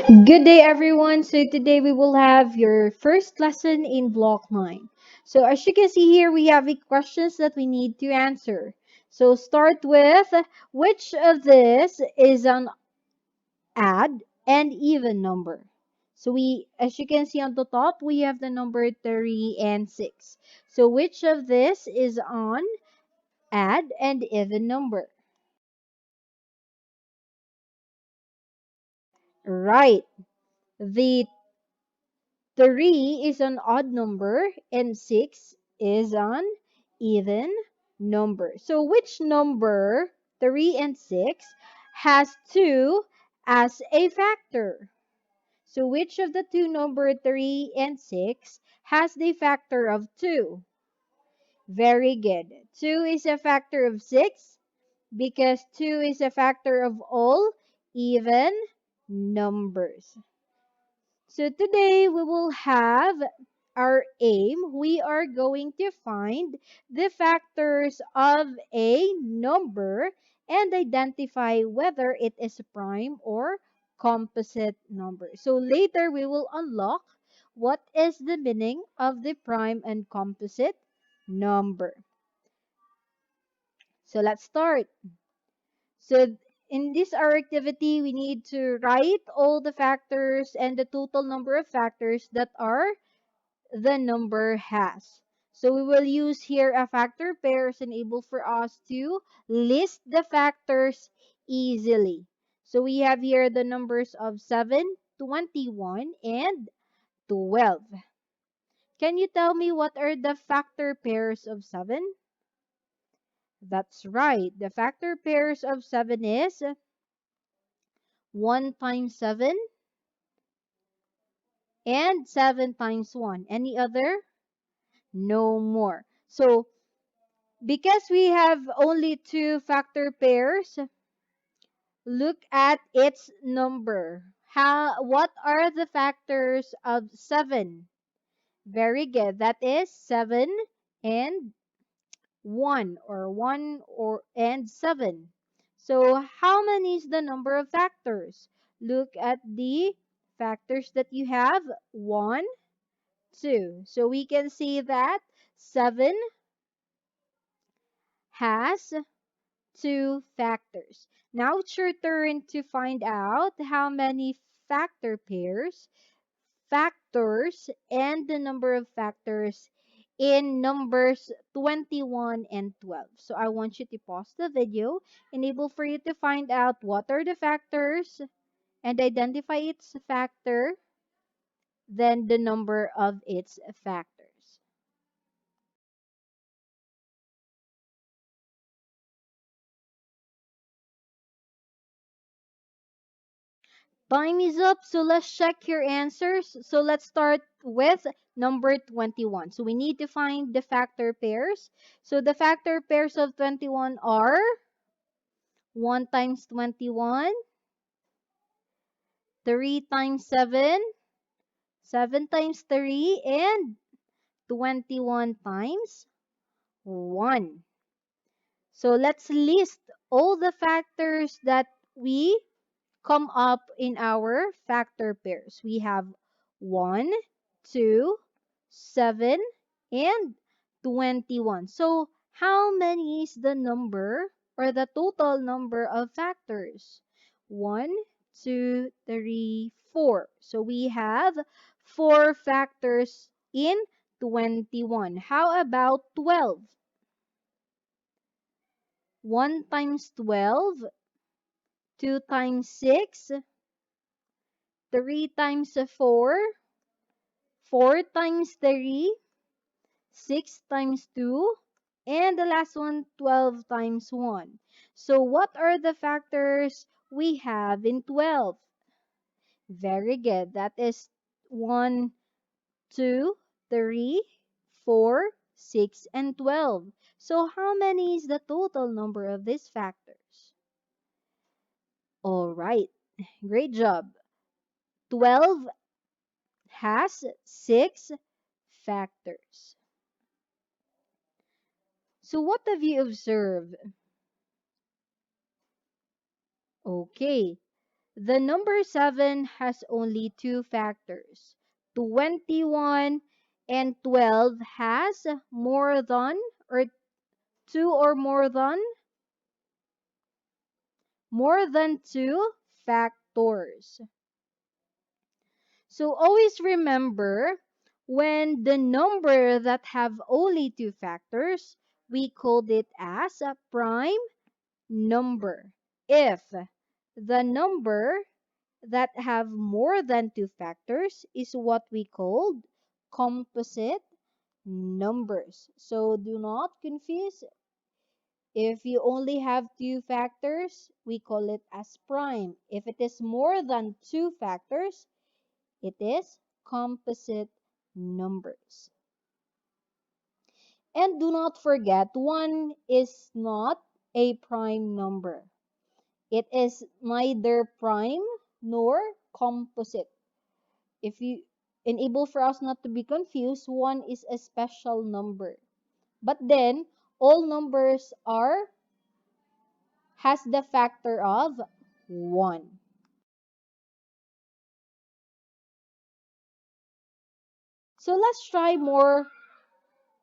Good day, everyone. So today we will have your first lesson in Block 9. So as you can see here, we have the questions that we need to answer. So start with which of this is an odd and even number? So as you can see on the top, we have the number 3 and 6. So which of this is an odd and even number? Right. The 3 is an odd number and 6 is an even number. So which number, 3 and 6, has 2 as a factor? So which of the two number 3 and 6 has the factor of 2? Very good. 2 is a factor of 6 because 2 is a factor of all even numbers. So today we will have our aim. We are going to find the factors of a number and identify whether it is a prime or composite number. So later we will unlock what is the meaning of the prime and composite number. So let's start. So in this our activity, we need to write all the factors and the total number of factors that are the number has. So we will use here a factor pairs enable for us to list the factors easily. So we have here the numbers of 7, 21, and 12. Can you tell me what are the factor pairs of 7? That's right. The factor pairs of 7 is 1 times 7 and 7 times 1. Any other? No more. So because we have only two factor pairs, look at its number. What are the factors of 7? Very good. That is 7 and 1 or 1 or and 7. So how many is the number of factors? Look at the factors that you have. 1, 2. So we can see that 7 has 2 factors. Now it's your turn to find out how many factor pairs, factors, and the number of factors in numbers 21 and 12. So I want you to pause the video, enable for you to find out what are the factors and identify its factor, then the number of its factors. Time is up, so let's check your answers. So let's start with number 21. So we need to find the factor pairs. So the factor pairs of 21 are 1 times 21, 3 times 7, 7 times 3, and 21 times 1. So let's list all the factors that we come up in our factor pairs. We have 1, 2, 7, and 21. So how many is the number or the total number of factors? 1, 2, 3, 4. So we have 4 factors in 21. How about 12? 1 times 12, 2 times 6, 3 times 4, 4 times 3, 6 times 2, and the last one, 12 times 1. So what are the factors we have in 12? Very good. That is 1, 2, 3, 4, 6, and 12. So how many is the total number of these factors? All right. Great job. 12 has 6 factors. So what have you observed? Okay, The number 7 has only two factors. 21 and 12 has more than or two or more than two factors. So always remember, when the number that have only two factors, we called it as a prime number. If the number that have more than two factors is what we called composite numbers. So do not confuse. If you only have two factors, we call it as prime. If it is more than two factors, it is composite numbers. And do not forget, 1 is not a prime number. It is neither prime nor composite. If you enable for us not to be confused, 1 is a special number. But then all numbers are has the factor of 1. So let's try more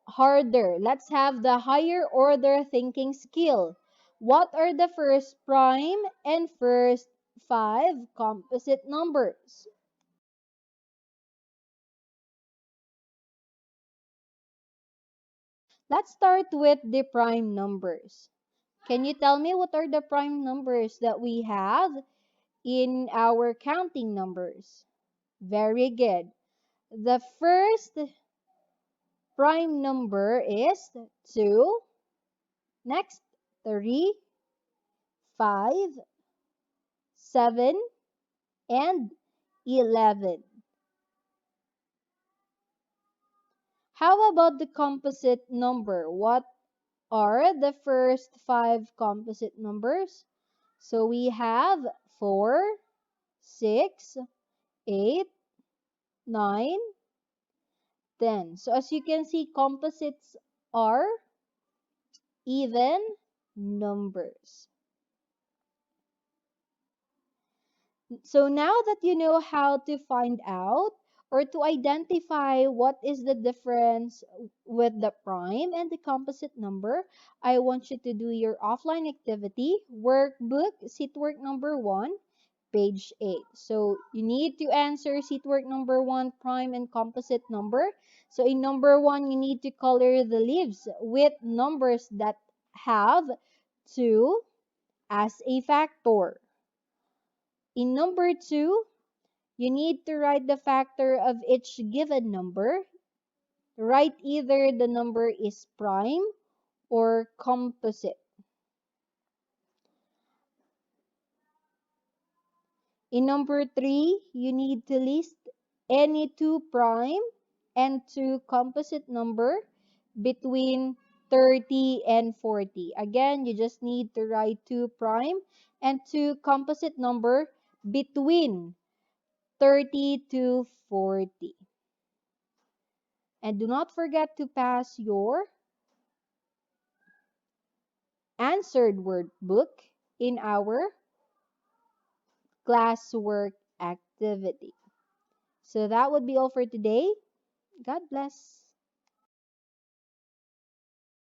harder. Let's have the higher order thinking skill. What are the first prime and first 5 composite numbers? Let's start with the prime numbers. Can you tell me what are the prime numbers that we have in our counting numbers? Very good. The first prime number is 2, next 3, 5, 7, and 11. How about the composite number? What are the first 5 composite numbers? So we have 4, 6, 8, 9, 10. So as you can see, composites are even numbers. So now that you know how to find out or to identify what is the difference with the prime and the composite number, I want you to do your offline activity workbook, seat work number 1, page 8. So you need to answer seat work number 1, prime and composite number. So in number 1, you need to color the leaves with numbers that have 2 as a factor. In number 2, you need to write the factor of each given number. Write either the number is prime or composite. In number 3, you need to list any two prime and two composite number between 30 and 40. Again, you just need to write two prime and two composite number between 30 to 40. And do not forget to pass your answered workbook in our classwork activity. So that would be all for today. God bless.